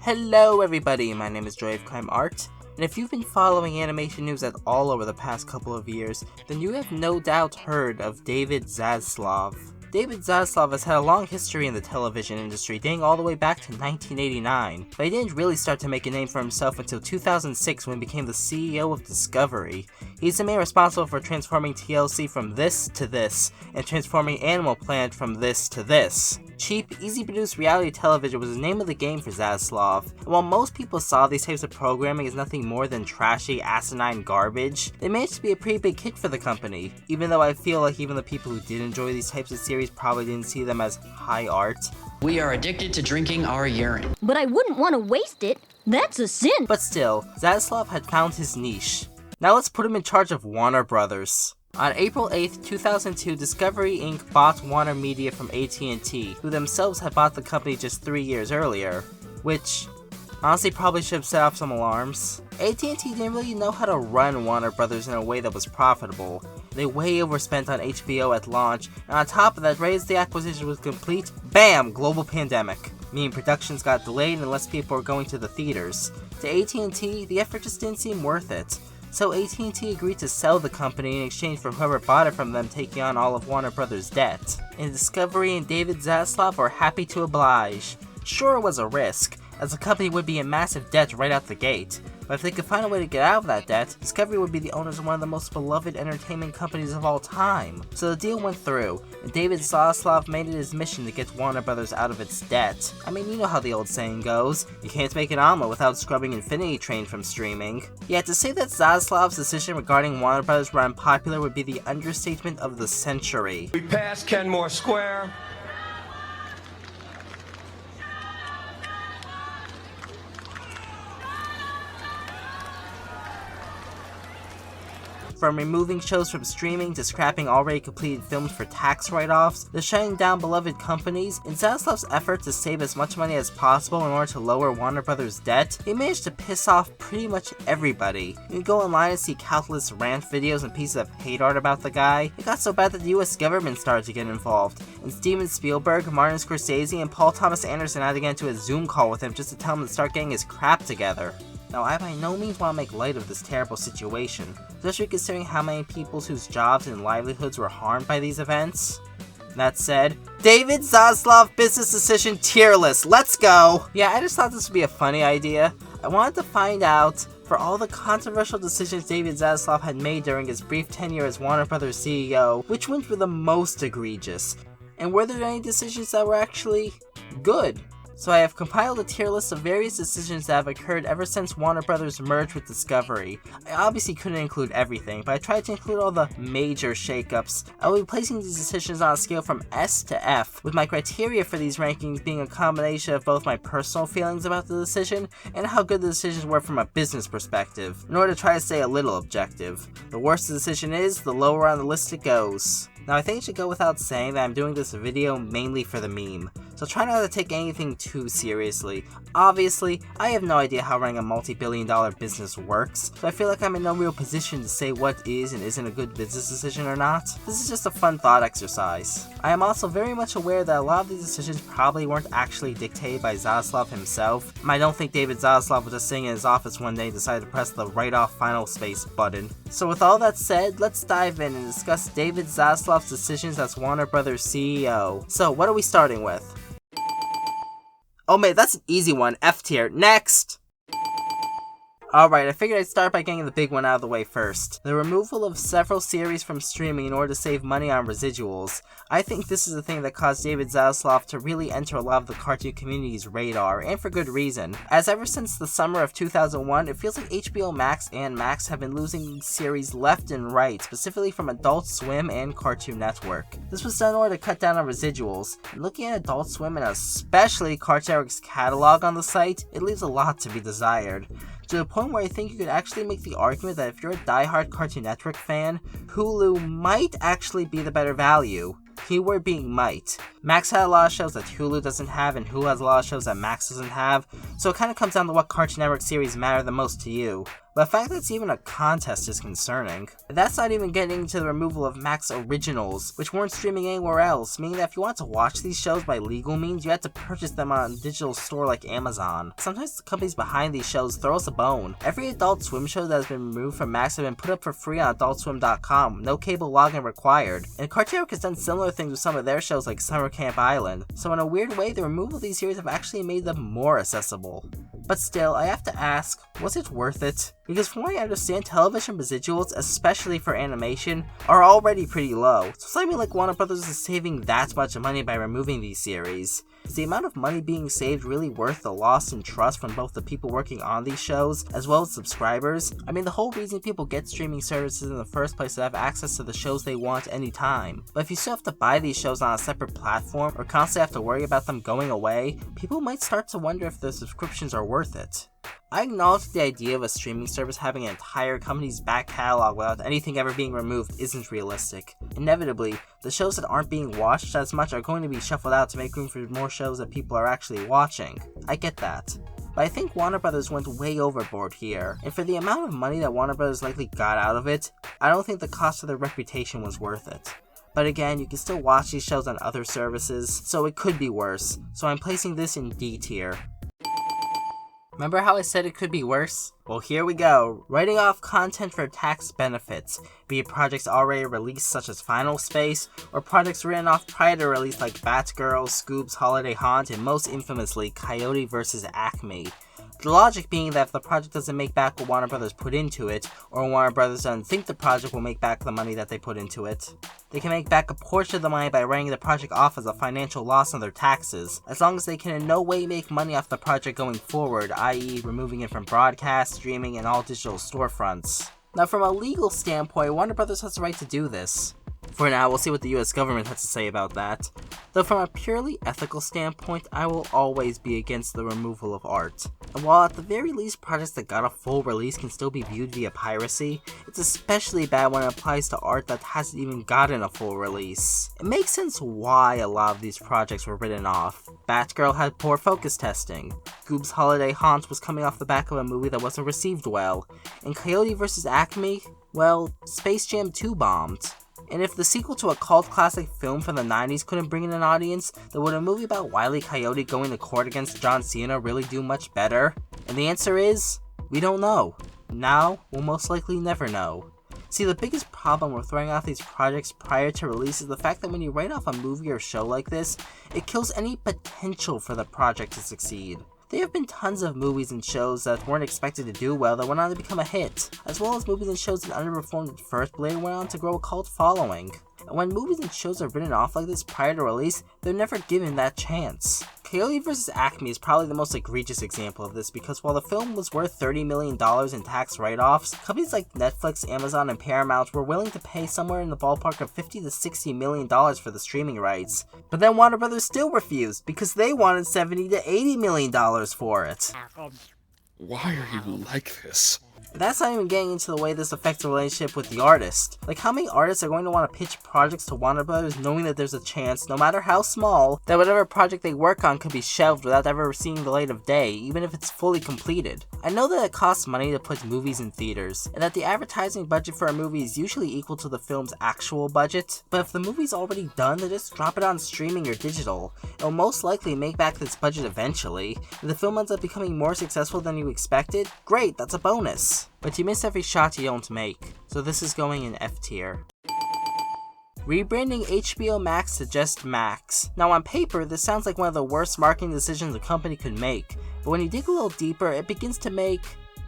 Hello everybody, my name is JoyofCrimeArt, and if you've been following animation news at all over the past couple of years, then you have no doubt heard of David Zaslav. David Zaslav has had a long history in the television industry, dating all the way back to 1989, but he didn't really start to make a name for himself until 2006 when he became the CEO of Discovery. He's the man responsible for transforming TLC from this to this, and transforming Animal Planet from this to this. Cheap, easy-produced reality television was the name of the game for Zaslav, and while most people saw these types of programming as nothing more than trashy, asinine garbage, they managed to be a pretty big hit for the company, even though I feel like even the people who did enjoy these types of series probably didn't see them as high art. We are addicted to drinking our urine. But I wouldn't want to waste it. That's a sin. But still, Zaslav had found his niche. Now let's put him in charge of Warner Brothers. On April 8th, 2002, Discovery Inc. bought WarnerMedia from AT&T, who themselves had bought the company just 3 years earlier, which honestly probably should have set off some alarms. AT&T didn't really know how to run Warner Brothers in a way that was profitable. They way overspent on HBO at launch, and on top of that, right as the acquisition was complete, BAM! Global pandemic. Meaning productions got delayed and less people were going to the theaters. To AT&T, the effort just didn't seem worth it. So AT&T agreed to sell the company in exchange for whoever bought it from them taking on all of Warner Brothers' debt. And Discovery and David Zaslav were happy to oblige. Sure, it was a risk, as the company would be in massive debt right out the gate, but if they could find a way to get out of that debt, Discovery would be the owners of one of the most beloved entertainment companies of all time. So the deal went through, and David Zaslav made it his mission to get Warner Brothers out of its debt. I mean, you know how the old saying goes, you can't make an omelet without scrubbing Infinity Train from streaming. Yet to say that Zaslav's decision regarding Warner Brothers were unpopular would be the understatement of the century. We passed Kenmore Square. From removing shows from streaming to scrapping already completed films for tax write-offs, to shutting down beloved companies, in Zaslav's effort to save as much money as possible in order to lower Warner Brothers' debt, he managed to piss off pretty much everybody. You can go online and see countless rant videos and pieces of hate art about the guy. It got so bad that the US government started to get involved, and Steven Spielberg, Martin Scorsese, and Paul Thomas Anderson had to get into a Zoom call with him just to tell him to start getting his crap together. Now, I by no means want to make light of this terrible situation, especially considering how many people whose jobs and livelihoods were harmed by these events. That said, David Zaslav business decision tier list, let's go! Yeah, I just thought this would be a funny idea. I wanted to find out, for all the controversial decisions David Zaslav had made during his brief tenure as Warner Brothers CEO, which ones were the most egregious, and were there any decisions that were actually good? So I have compiled a tier list of various decisions that have occurred ever since Warner Brothers merged with Discovery. I obviously couldn't include everything, but I tried to include all the major shakeups. I will be placing these decisions on a scale from S to F, with my criteria for these rankings being a combination of both my personal feelings about the decision and how good the decisions were from a business perspective, in order to try to stay a little objective. The worse the decision is, the lower on the list it goes. Now I think it should go without saying that I'm doing this video mainly for the meme, so try not to take anything too seriously. Obviously, I have no idea how running a multi-billion-dollar business works, so I feel like I'm in no real position to say what is and isn't a good business decision or not. This is just a fun thought exercise. I am also very much aware that a lot of these decisions probably weren't actually dictated by Zaslav himself. I don't think David Zaslav was just sitting in his office one day and decided to press the write-off final space button. So with all that said, let's dive in and discuss David Zaslav's decisions as Warner Brothers CEO. So what are we starting with? Oh man, that's an easy one, F tier. Next! Alright, I figured I'd start by getting the big one out of the way first. The removal of several series from streaming in order to save money on residuals. I think this is the thing that caused David Zaslav to really enter a lot of the cartoon community's radar, and for good reason. As ever since the summer of 2001, it feels like HBO Max and Max have been losing these series left and right, specifically from Adult Swim and Cartoon Network. This was done in order to cut down on residuals, and looking at Adult Swim and especially Cartoon Network's catalog on the site, it leaves a lot to be desired. To the point where I think you could actually make the argument that if you're a diehard Cartoon Network fan, Hulu might actually be the better value. Keyword being might. Max had a lot of shows that Hulu doesn't have, and Hulu has a lot of shows that Max doesn't have, so it kind of comes down to what Cartoon Network series matter the most to you. But the fact that it's even a contest is concerning. And that's not even getting into the removal of Max Originals, which weren't streaming anywhere else, meaning that if you want to watch these shows by legal means, you had to purchase them on a digital store like Amazon. Sometimes the companies behind these shows throw us a bone. Every Adult Swim show that has been removed from Max have been put up for free on AdultSwim.com, no cable login required. And Cartoon Network has done similar things with some of their shows like Summer Camp Island, so in a weird way, the removal of these series have actually made them more accessible. But still, I have to ask, was it worth it? Because from what I understand, television residuals, especially for animation, are already pretty low, so it's not even like Warner Brothers is saving that much money by removing these series. Is the amount of money being saved really worth the loss in trust from both the people working on these shows, as well as subscribers? I mean, the whole reason people get streaming services in the first place is to have access to the shows they want anytime. But if you still have to buy these shows on a separate platform, or constantly have to worry about them going away, people might start to wonder if their subscriptions are worth it. I acknowledge the idea of a streaming service having an entire company's back catalog without anything ever being removed isn't realistic. Inevitably, the shows that aren't being watched as much are going to be shuffled out to make room for more shows that people are actually watching. I get that. But I think Warner Brothers went way overboard here, and for the amount of money that Warner Brothers likely got out of it, I don't think the cost of their reputation was worth it. But again, you can still watch these shows on other services, so it could be worse, so I'm placing this in D tier. Remember how I said it could be worse? Well, here we go. Writing off content for tax benefits, be it projects already released such as Final Space, or projects written off prior to release like Batgirl, Scoop's Holiday Haunt, and most infamously, Coyote vs. Acme. The logic being that if the project doesn't make back what Warner Brothers put into it, or Warner Brothers doesn't think the project will make back the money that they put into it, they can make back a portion of the money by writing the project off as a financial loss on their taxes, as long as they can in no way make money off the project going forward, i.e. removing it from broadcast, streaming, and all digital storefronts. Now from a legal standpoint, Warner Brothers has the right to do this. For now, we'll see what the US government has to say about that. Though from a purely ethical standpoint, I will always be against the removal of art. And while at the very least projects that got a full release can still be viewed via piracy, it's especially bad when it applies to art that hasn't even gotten a full release. It makes sense why a lot of these projects were written off. Batgirl had poor focus testing, Scoop's Holiday Haunt was coming off the back of a movie that wasn't received well, and Coyote vs. Acme, well, Space Jam 2 bombed. And if the sequel to a cult classic film from the 90s couldn't bring in an audience, then would a movie about Wile E. Coyote going to court against John Cena really do much better? And the answer is, we don't know. Now, we'll most likely never know. See, the biggest problem with throwing out these projects prior to release is the fact that when you write off a movie or show like this, it kills any potential for the project to succeed. There have been tons of movies and shows that weren't expected to do well that went on to become a hit, as well as movies and shows that underperformed at first but later went on to grow a cult following. And when movies and shows are written off like this prior to release, they're never given that chance. Coyote vs. Acme is probably the most egregious example of this because while the film was worth $30 million in tax write-offs, companies like Netflix, Amazon, and Paramount were willing to pay somewhere in the ballpark of $50 to $60 million for the streaming rights. But then Warner Brothers still refused because they wanted $70 to $80 million for it. Why are you like this? That's not even getting into the way this affects the relationship with the artist. Like, how many artists are going to want to pitch projects to Warner Brothers knowing that there's a chance, no matter how small, that whatever project they work on could be shelved without ever seeing the light of day, even if it's fully completed? I know that it costs money to put movies in theaters, and that the advertising budget for a movie is usually equal to the film's actual budget, but if the movie's already done, then just drop it on streaming or digital. It'll most likely make back this budget eventually. If the film ends up becoming more successful than you expected, great, that's a bonus. But you miss every shot you don't make, so this is going in F tier. Rebranding HBO Max to just Max. Now on paper, this sounds like one of the worst marketing decisions a company could make, but when you dig a little deeper, it begins to make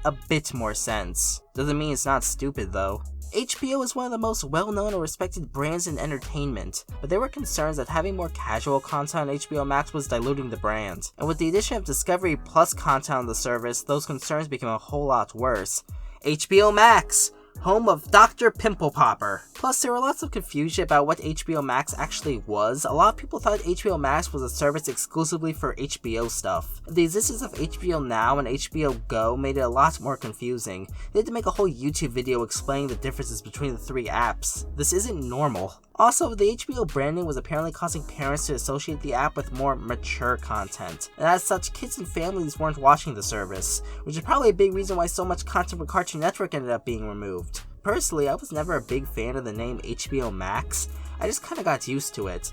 a bit more sense. Doesn't mean it's not stupid though. HBO is one of the most well-known and respected brands in entertainment, but there were concerns that having more casual content on HBO Max was diluting the brand. And with the addition of Discovery Plus content on the service, those concerns became a whole lot worse. HBO Max! Home of Dr. Pimple Popper. Plus, there were lots of confusion about what HBO Max actually was. A lot of people thought HBO Max was a service exclusively for HBO stuff. The existence of HBO Now and HBO Go made it a lot more confusing. They had to make a whole YouTube video explaining the differences between the three apps. This isn't normal. Also, the HBO branding was apparently causing parents to associate the app with more mature content, and as such, kids and families weren't watching the service, which is probably a big reason why so much content from Cartoon Network ended up being removed. Personally, I was never a big fan of the name HBO Max. I just kinda got used to it.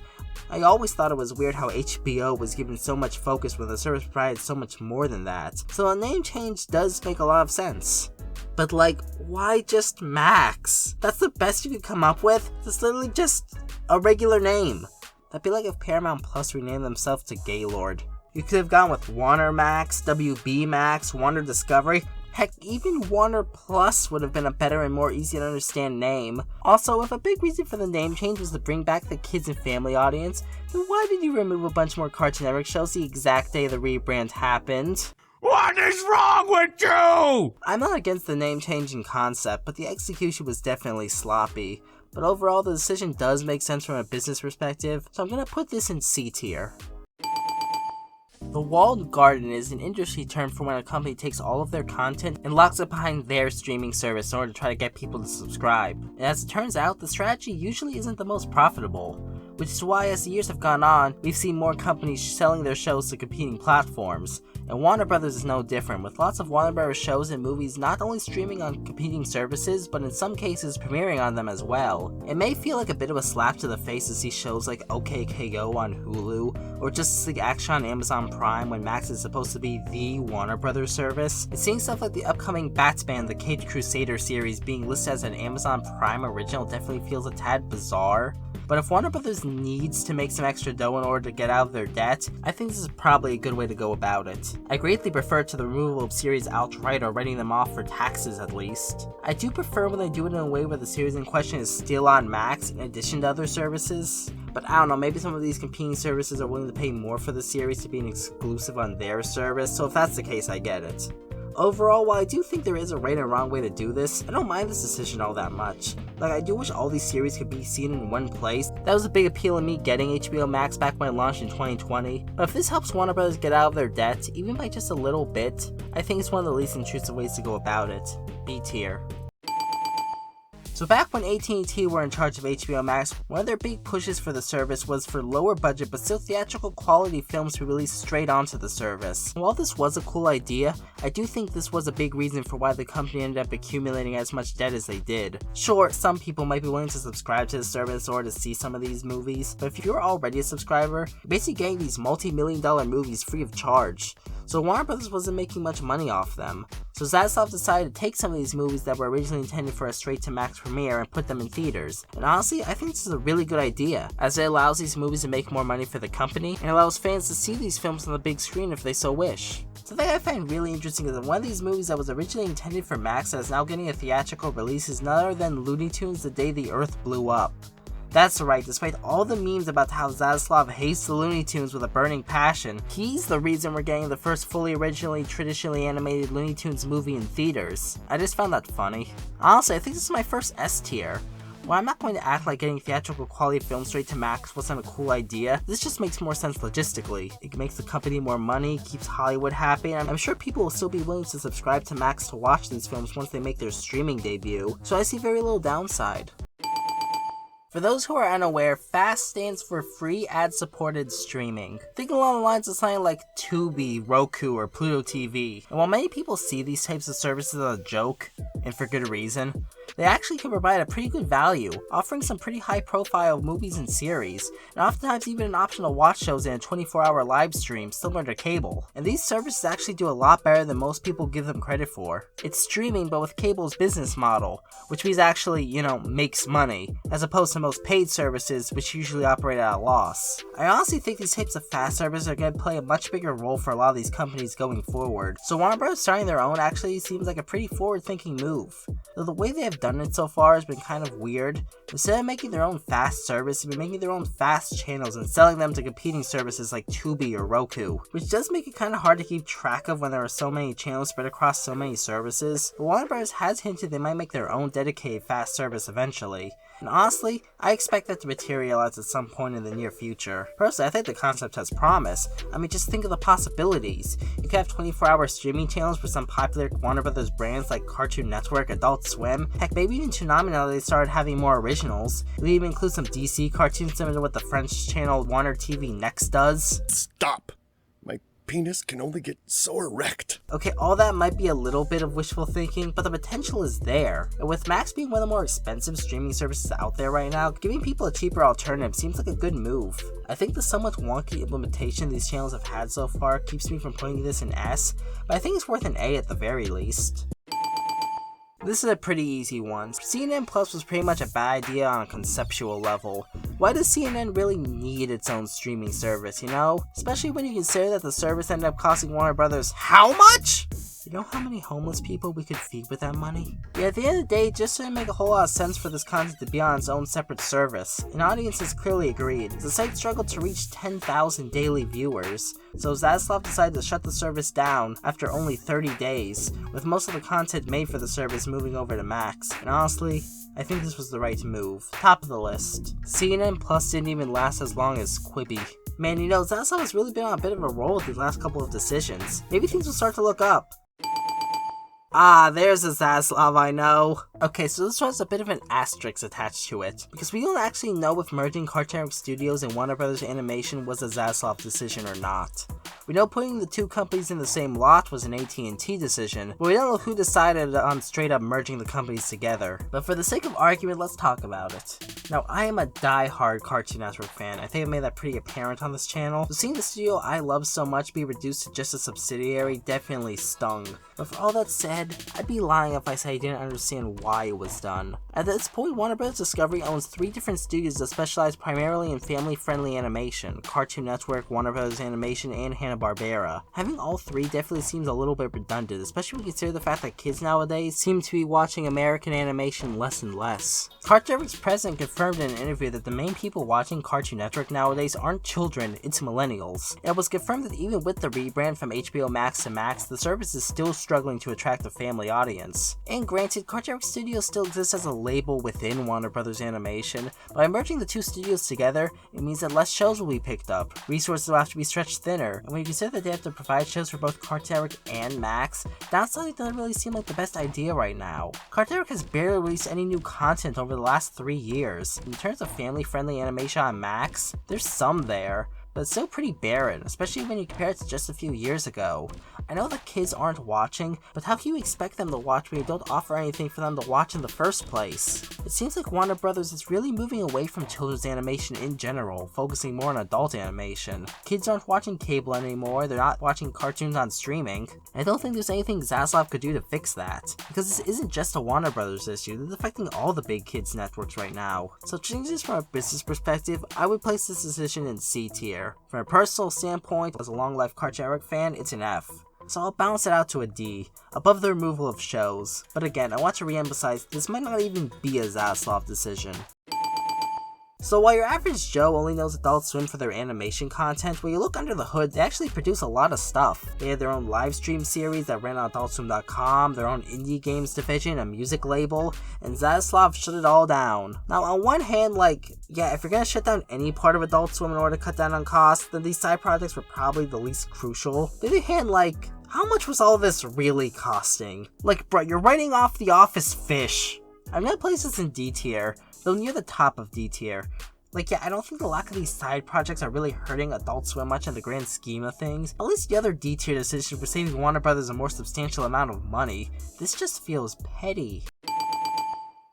I always thought it was weird how HBO was given so much focus when the service provided so much more than that, so a name change does make a lot of sense. But like, why just Max? That's the best you could come up with? It's literally just a regular name. That'd be like if Paramount Plus renamed themselves to Gaylord. You could have gone with Warner Max, WB Max, Warner Discovery. Heck, even Warner Plus would have been a better and more easy to understand name. Also, if a big reason for the name change was to bring back the kids and family audience, then why did you remove a bunch more Cartoon Network shows the exact day the rebrand happened? What is wrong with you? I'm not against the name changing concept, but the execution was definitely sloppy. But overall, the decision does make sense from a business perspective, so I'm gonna put this in C tier. The walled garden is an industry term for when a company takes all of their content and locks it behind their streaming service in order to try to get people to subscribe. And as it turns out, the strategy usually isn't the most profitable, which is why as the years have gone on, we've seen more companies selling their shows to competing platforms. And Warner Brothers is no different, with lots of Warner Brothers shows and movies not only streaming on competing services, but in some cases premiering on them as well. It may feel like a bit of a slap to the face to see shows like OKKO on Hulu, or Justice League Action on Amazon Prime when Max is supposed to be the Warner Brothers service. And seeing stuff like the upcoming Batman the Caped Crusader series being listed as an Amazon Prime original definitely feels a tad bizarre. But if Warner Brothers needs to make some extra dough in order to get out of their debt, I think this is probably a good way to go about it. I greatly prefer to the removal of series outright or writing them off for taxes at least. I do prefer when they do it in a way where the series in question is still on Max in addition to other services. But I don't know, maybe some of these competing services are willing to pay more for the series to be an exclusive on their service, so if that's the case, I get it. Overall, while I do think there is a right and wrong way to do this, I don't mind this decision all that much. Like, I do wish all these series could be seen in one place. That was a big appeal in me getting HBO Max back when it launched in 2020. But if this helps Warner Bros. Get out of their debt, even by just a little bit, I think it's one of the least intrusive ways to go about it. B tier. So back when AT&T were in charge of HBO Max, one of their big pushes for the service was for lower budget but still theatrical quality films to be released straight onto the service. And while this was a cool idea, I do think this was a big reason for why the company ended up accumulating as much debt as they did. Sure, some people might be willing to subscribe to the service in order to see some of these movies, but if you're already a subscriber, you're basically getting these multi-million-dollar movies free of charge. So Warner Brothers wasn't making much money off them. So Zaslav decided to take some of these movies that were originally intended for a straight-to-Max premiere and put them in theaters. And honestly, I think this is a really good idea, as it allows these movies to make more money for the company, and allows fans to see these films on the big screen if they so wish. Something I find really interesting is that one of these movies that was originally intended for Max that is now getting a theatrical release is none other than Looney Tunes: The Day the Earth Blew Up. That's right, despite all the memes about how Zaslav hates the Looney Tunes with a burning passion, he's the reason we're getting the first fully traditionally animated Looney Tunes movie in theaters. I just found that funny. Honestly, I think this is my first S tier. While I'm not going to act like getting theatrical quality films straight to Max wasn't a cool idea, this just makes more sense logistically. It makes the company more money, keeps Hollywood happy, and I'm sure people will still be willing to subscribe to Max to watch these films once they make their streaming debut, so I see very little downside. For those who are unaware, FAST stands for Free Ad-Supported Streaming. Think along the lines of something like Tubi, Roku, or Pluto TV. And while many people see these types of services as a joke, and for good reason, they actually can provide a pretty good value, offering some pretty high-profile movies and series, and oftentimes even an option to watch shows in a 24-hour live stream similar to cable. And these services actually do a lot better than most people give them credit for. It's streaming but with cable's business model, which means actually, makes money, as opposed to most paid services which usually operate at a loss. I honestly think these types of fast services are going to play a much bigger role for a lot of these companies going forward. So Warner Bros. Starting their own actually seems like a pretty forward-thinking move. Though the way they have done it so far has been kind of weird. Instead of making their own fast service, they've been making their own fast channels and selling them to competing services like Tubi or Roku, which does make it kind of hard to keep track of when there are so many channels spread across so many services. But Warner Bros. Has hinted they might make their own dedicated fast service eventually. and honestly, I expect that to materialize at some point in the near future. Personally, I think the concept has promise. I mean, just think of the possibilities. You could have 24-hour streaming channels for some popular Warner Brothers brands like Cartoon Network, Adult Swim, heck, maybe even Toonami now that they started having more originals. We even include some DC cartoons similar to what the French channel Warner TV Next does. Stop! My penis can only get so erect. Okay, all that might be a little bit of wishful thinking, but the potential is there. And with Max being one of the more expensive streaming services out there right now, giving people a cheaper alternative seems like a good move. I think the somewhat wonky implementation these channels have had so far keeps me from putting this in S, but I think it's worth an A at the very least. This is a pretty easy one. CNN Plus was pretty much a bad idea on a conceptual level. Why does CNN really need its own streaming service, you know? Especially when you consider that the service ended up costing Warner Brothers how much? You know how many homeless people we could feed with that money? Yeah, at the end of the day, it just didn't make a whole lot of sense for this content to be on its own separate service, and audiences clearly agreed. The site struggled to reach 10,000 daily viewers, so Zaslav decided to shut the service down after only 30 days, with most of the content made for the service moving over to Max, and honestly, I think this was the right move. Top of the list. CNN Plus didn't even last as long as Quibi. Man, you know, Zaslav has really been on a bit of a roll with these last couple of decisions. Maybe things will start to look up. Ah, there's a Zaslav I know. Okay, so this one has a bit of an asterisk attached to it, because we don't actually know if merging Cartoon Network Studios and Warner Brothers Animation was a Zaslav decision or not. We know putting the two companies in the same lot was an AT&T decision, but we don't know who decided on straight up merging the companies together. But for the sake of argument, let's talk about it. Now, I am a die-hard Cartoon Network fan. I think I've made that pretty apparent on this channel. So seeing the studio I love so much be reduced to just a subsidiary definitely stung. But for all that said, I'd be lying if I said I didn't understand why it was done. At this point, Warner Bros. Discovery owns 3 different studios that specialize primarily in family-friendly animation: Cartoon Network, Warner Bros. Animation, and Hanna-Barbera. Having all 3 definitely seems a little bit redundant, especially when you consider the fact that kids nowadays seem to be watching American animation less and less. Cartoon Network's president confirmed in an interview that the main people watching Cartoon Network nowadays aren't children, it's millennials. It was confirmed that even with the rebrand from HBO Max to Max, the service is still struggling to attract a family audience. And granted, Cartoon Network Studios still exists as a label within Warner Brothers Animation. By merging the 2 studios together, it means that less shows will be picked up, resources will have to be stretched thinner, and when you consider that they have to provide shows for both Cartoon Network and Max, downsizing doesn't really seem like the best idea right now. Cartoon Network has barely released any new content over the last 3 years. In terms of family-friendly animation on Max, there's some there, but it's still pretty barren, especially when you compare it to just a few years ago. I know that kids aren't watching, but how can you expect them to watch when you don't offer anything for them to watch in the first place? It seems like Warner Brothers is really moving away from children's animation in general, focusing more on adult animation. Kids aren't watching cable anymore, they're not watching cartoons on streaming. I don't think there's anything Zaslav could do to fix that, because this isn't just a Warner Brothers issue, it's affecting all the big kids networks right now. So changing this from a business perspective, I would place this decision in C tier. From a personal standpoint, as a long-life Cartoon Network fan, it's an F. So I'll balance it out to a D, above the removal of shows. But again, I want to re-emphasize, this might not even be a Zaslav decision. So while your average Joe only knows Adult Swim for their animation content, when you look under the hood, they actually produce a lot of stuff. They have their own live stream series that ran on AdultSwim.com, their own indie games division, a music label, and Zaslav shut it all down. Now on one hand, yeah, if you're gonna shut down any part of Adult Swim in order to cut down on costs, then these side projects were probably the least crucial. On the other hand, how much was all this really costing? Bro, you're writing off The Office Fish. I'm gonna place this in D tier, though near the top of D tier. Yeah, I don't think the lack of these side projects are really hurting Adult Swim much in the grand scheme of things. At least the other D tier decision for saving Warner Brothers a more substantial amount of money. This just feels petty.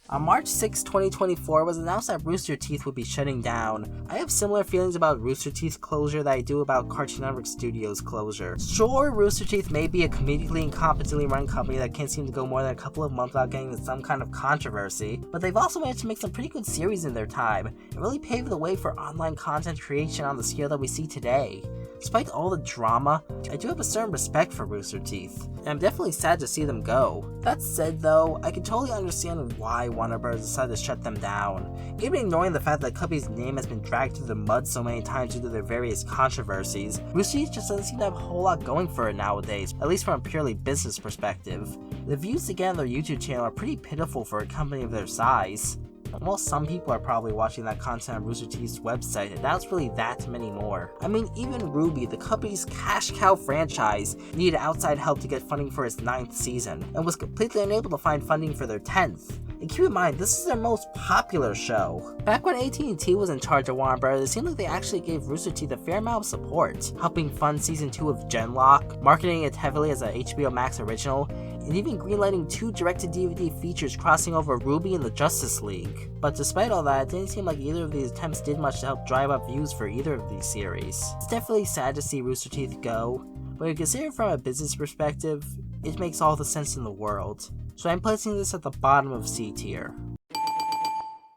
On March 6, 2024, it was announced that Rooster Teeth would be shutting down. I have similar feelings about Rooster Teeth's closure that I do about Cartoon Network Studios' closure. Sure, Rooster Teeth may be a comedically and competently run company that can't seem to go more than a couple of months without getting into some kind of controversy, but they've also managed to make some pretty good series in their time, and really paved the way for online content creation on the scale that we see today. Despite all the drama, I do have a certain respect for Rooster Teeth, and I'm definitely sad to see them go. That said though, I can totally understand why Warner Bros. Decided to shut them down. Even ignoring the fact that the company's name has been dragged through the mud so many times due to their various controversies, Rooster Teeth just doesn't seem to have a whole lot going for it nowadays, at least from a purely business perspective. The views they get on their YouTube channel are pretty pitiful for a company of their size. Well, some people are probably watching that content on Rooster Teeth's website, and that's really that many more. I mean, even Ruby, the company's cash cow franchise, needed outside help to get funding for its 9th season, and was completely unable to find funding for their 10th. And keep in mind, this is their most popular show. Back when AT&T was in charge of Warner Bros., it seemed like they actually gave Rooster Teeth a fair amount of support, helping fund season 2 of Genlock, marketing it heavily as a HBO Max original, and even greenlighting 2 direct-to-DVD features crossing over Ruby and the Justice League. But despite all that, it didn't seem like either of these attempts did much to help drive up views for either of these series. It's definitely sad to see Rooster Teeth go, but if you consider it from a business perspective, it makes all the sense in the world. So I'm placing this at the bottom of C tier.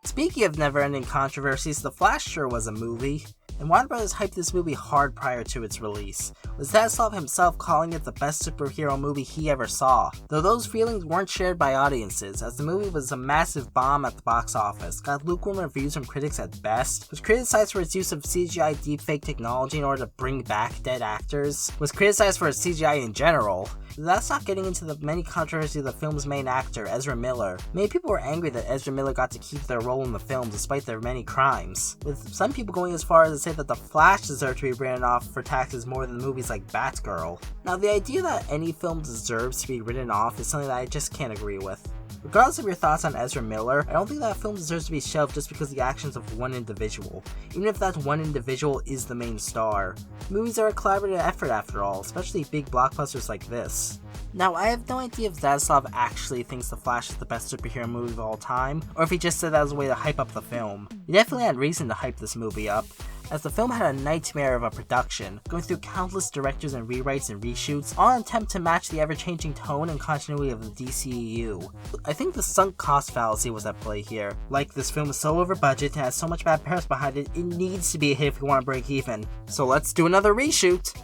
Speaking of never-ending controversies, The Flash sure was a movie, and Warner Bros. Hyped this movie hard prior to its release, with Zaslav himself calling it the best superhero movie he ever saw, though those feelings weren't shared by audiences, as the movie was a massive bomb at the box office, got lukewarm reviews from critics at best, was criticized for its use of CGI deepfake technology in order to bring back dead actors, was criticized for its CGI in general. That's not getting into the many controversies of the film's main actor, Ezra Miller. Many people were angry that Ezra Miller got to keep their role in the film despite their many crimes, with some people going as far as to say that The Flash deserved to be written off for taxes more than movies like Batgirl. Now, the idea that any film deserves to be written off is something that I just can't agree with. Regardless of your thoughts on Ezra Miller, I don't think that film deserves to be shelved just because of the actions of one individual, even if that one individual is the main star. Movies are a collaborative effort after all, especially big blockbusters like this. Now, I have no idea if Zaslav actually thinks The Flash is the best superhero movie of all time, or if he just said that as a way to hype up the film. He definitely had reason to hype this movie up, as the film had a nightmare of a production, going through countless directors and rewrites and reshoots, all in an attempt to match the ever-changing tone and continuity of the DCEU. I think the sunk cost fallacy was at play here. Like, this film is so over budget and has so much bad press behind it, it needs to be a hit if we want to break even. So let's do another reshoot!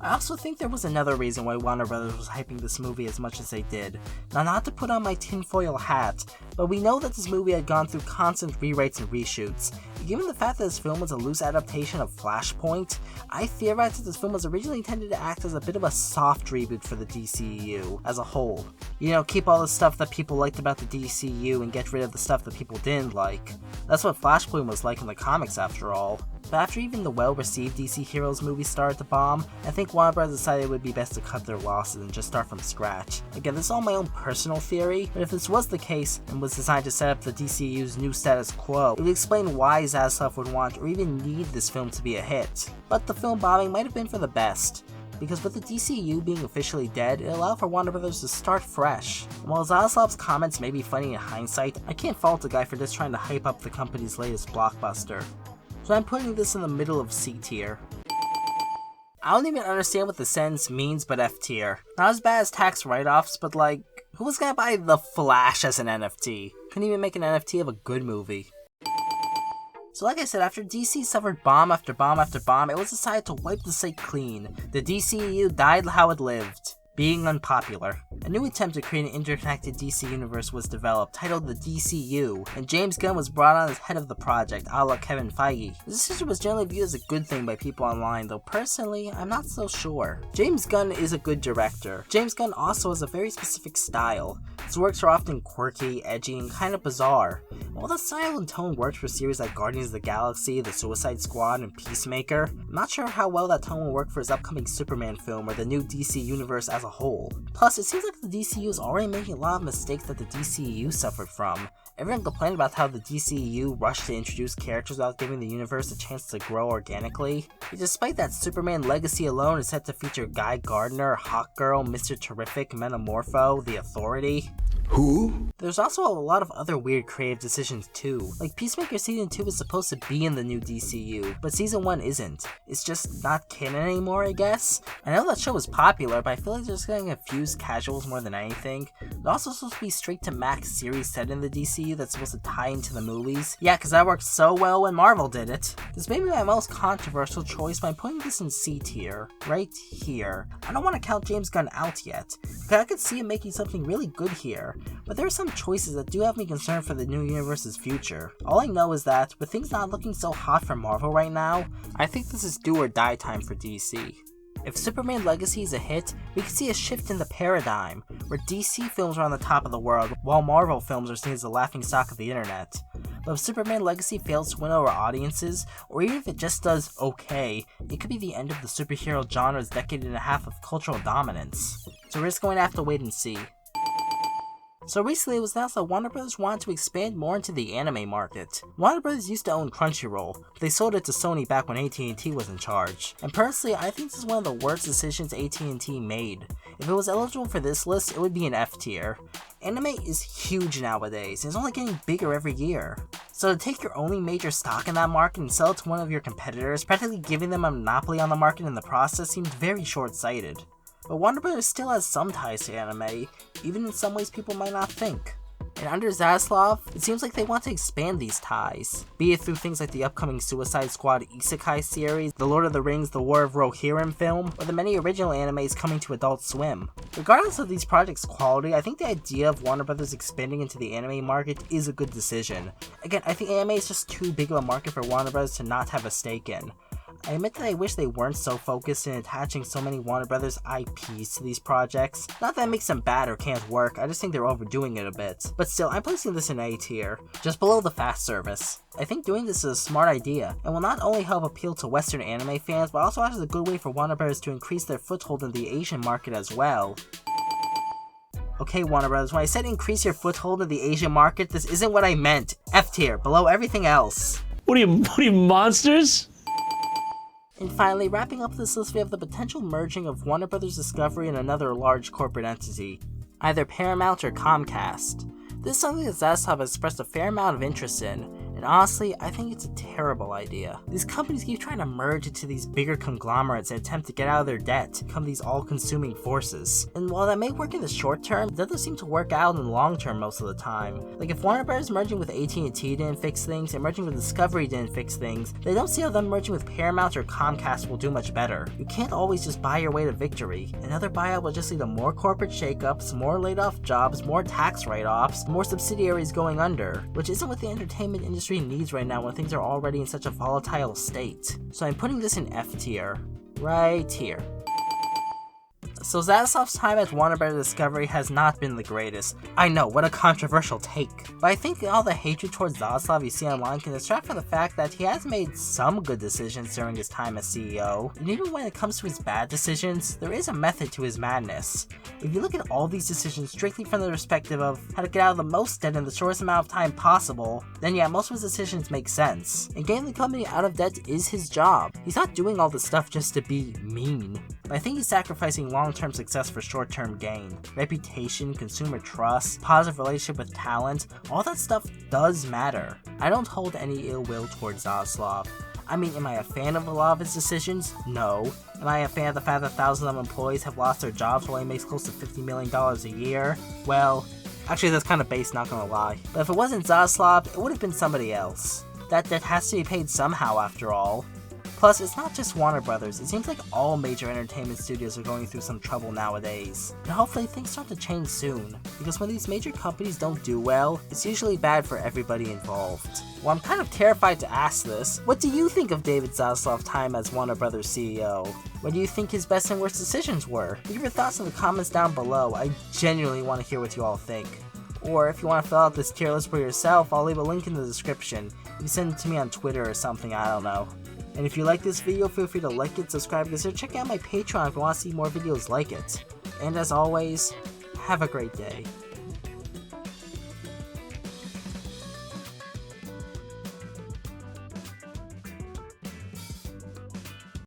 I also think there was another reason why Warner Bros. Was hyping this movie as much as they did. Now, not to put on my tinfoil hat, but we know that this movie had gone through constant rewrites and reshoots. Given the fact that this film was a loose adaptation of Flashpoint, I theorized that this film was originally intended to act as a bit of a soft reboot for the DCEU as a whole. You know, keep all the stuff that people liked about the DCEU and get rid of the stuff that people didn't like. That's what Flashpoint was like in the comics after all. But after even the well-received DC Heroes movie started to bomb, I think Warner Bros. Decided it would be best to cut their losses and just start from scratch. Again, this is all my own personal theory, but if this was the case and was designed to set up the DCU's new status quo, it would explain why Zaslav would want or even need this film to be a hit. But the film bombing might have been for the best, because with the DCU being officially dead, it allowed for Warner Bros. To start fresh. And while Zaslav's comments may be funny in hindsight, I can't fault the guy for just trying to hype up the company's latest blockbuster. So I'm putting this in the middle of C tier. I don't even understand what the sentence means, but F tier. Not as bad as tax write-offs, but like, who was gonna buy The Flash as an NFT? Couldn't even make an NFT of a good movie. So like I said, after DC suffered bomb after bomb after bomb, it was decided to wipe the slate clean. The DCEU died how it lived, being unpopular. A new attempt to create an interconnected DC universe was developed, titled the DCU, and James Gunn was brought on as head of the project, a la Kevin Feige. The decision was generally viewed as a good thing by people online, though personally, I'm not so sure. James Gunn is a good director. James Gunn also has a very specific style. His works are often quirky, edgy, and kind of bizarre. While the style and tone worked for series like Guardians of the Galaxy, The Suicide Squad, and Peacemaker, I'm not sure how well that tone will work for his upcoming Superman film or the new DC universe as a whole. Plus, it seems like the DCU is already making a lot of mistakes that the DCEU suffered from. Everyone complained about how the DCEU rushed to introduce characters without giving the universe a chance to grow organically. But despite that, Superman Legacy alone is set to feature Guy Gardner, Hawkgirl, Mr. Terrific, Metamorpho, The Authority. Who? There's also a lot of other weird creative decisions too. Like Peacemaker Season 2 is supposed to be in the new DCU, but Season 1 isn't. It's just not canon anymore, I guess? I know that show is popular, but I feel like they're just getting confused casuals more than anything. It's also supposed to be straight to Max series set in the DCU that's supposed to tie into the movies. Yeah, because that worked so well when Marvel did it. This may be my most controversial choice, but I'm putting this in C tier, right here. I don't want to count James Gunn out yet, because I could see him making something really good here. But there are some choices that do have me concerned for the new universe's future. All I know is that, with things not looking so hot for Marvel right now, I think this is do or die time for DC. If Superman Legacy is a hit, we could see a shift in the paradigm, where DC films are on the top of the world, while Marvel films are seen as the laughingstock of the internet. But if Superman Legacy fails to win over audiences, or even if it just does okay, it could be the end of the superhero genre's decade and a half of cultural dominance. So we're just going to have to wait and see. So recently it was announced that Warner Bros. Wanted to expand more into the anime market. Warner Bros. Used to own Crunchyroll, but they sold it to Sony back when AT&T was in charge. And personally, I think this is one of the worst decisions AT&T made. If it was eligible for this list, it would be an F tier. Anime is huge nowadays, and it's only getting bigger every year. So to take your only major stock in that market and sell it to one of your competitors, practically giving them a monopoly on the market in the process seems very short-sighted. But Warner Bros. Still has some ties to anime, even in some ways people might not think. And under Zaslav, it seems like they want to expand these ties, be it through things like the upcoming Suicide Squad Isekai series, the Lord of the Rings The War of Rohirrim film, or the many original animes coming to Adult Swim. Regardless of these projects' quality, I think the idea of Warner Bros. Expanding into the anime market is a good decision. Again, I think anime is just too big of a market for Warner Bros. To not have a stake in. I admit that I wish they weren't so focused in attaching so many Warner Brothers IPs to these projects. Not that it makes them bad or can't work, I just think they're overdoing it a bit. But still, I'm placing this in A tier, just below the fast service. I think doing this is a smart idea, and will not only help appeal to Western anime fans, but also act as a good way for Warner Bros. To increase their foothold in the Asian market as well. Okay, Warner Bros., when I said increase your foothold in the Asian market, this isn't what I meant. F tier, below everything else. What are you monsters? And finally, wrapping up this list, we have the potential merging of Warner Bros. Discovery and another large corporate entity, either Paramount or Comcast. This is something that Zaslav has expressed a fair amount of interest in, and honestly, I think it's a terrible idea. These companies keep trying to merge into these bigger conglomerates and attempt to get out of their debt, to become these all-consuming forces. And while that may work in the short term, it doesn't seem to work out in the long term most of the time. Like if Warner Bros. Merging with AT&T didn't fix things, and merging with Discovery didn't fix things, they don't see how them merging with Paramount or Comcast will do much better. You can't always just buy your way to victory. Another buyout will just lead to more corporate shakeups, more laid-off jobs, more tax write-offs, more subsidiaries going under, which isn't what the entertainment industry needs right now when things are already in such a volatile state. So I'm putting this in F tier, right here. So Zaslav's time at Warner Bros. Discovery has not been the greatest. I know, what a controversial take. But I think all the hatred towards Zaslav you see online can distract from the fact that he has made some good decisions during his time as CEO. And even when it comes to his bad decisions, there is a method to his madness. If you look at all these decisions strictly from the perspective of how to get out of the most debt in the shortest amount of time possible, then yeah, most of his decisions make sense. And getting the company out of debt is his job. He's not doing all this stuff just to be mean. But I think he's sacrificing long-term success for short-term gain. Reputation, consumer trust, positive relationship with talent, all that stuff does matter. I don't hold any ill will towards Zaslav. I mean, am I a fan of a lot of his decisions? No. Am I a fan of the fact that thousands of employees have lost their jobs while he makes close to $50 million a year? Well, actually that's kind of base, not gonna lie. But if it wasn't Zaslav, it would have been somebody else. That debt has to be paid somehow after all. Plus, it's not just Warner Brothers, it seems like all major entertainment studios are going through some trouble nowadays. And hopefully things start to change soon, because when these major companies don't do well, it's usually bad for everybody involved. Well, I'm kind of terrified to ask this. What do you think of David Zaslav's time as Warner Brothers CEO? What do you think his best and worst decisions were? Leave your thoughts in the comments down below, I genuinely want to hear what you all think. Or if you want to fill out this tier list for yourself, I'll leave a link in the description. You can send it to me on Twitter or something, I don't know. And if you like this video, feel free to like it, subscribe, consider checking out my Patreon if you want to see more videos like it. And as always, have a great day.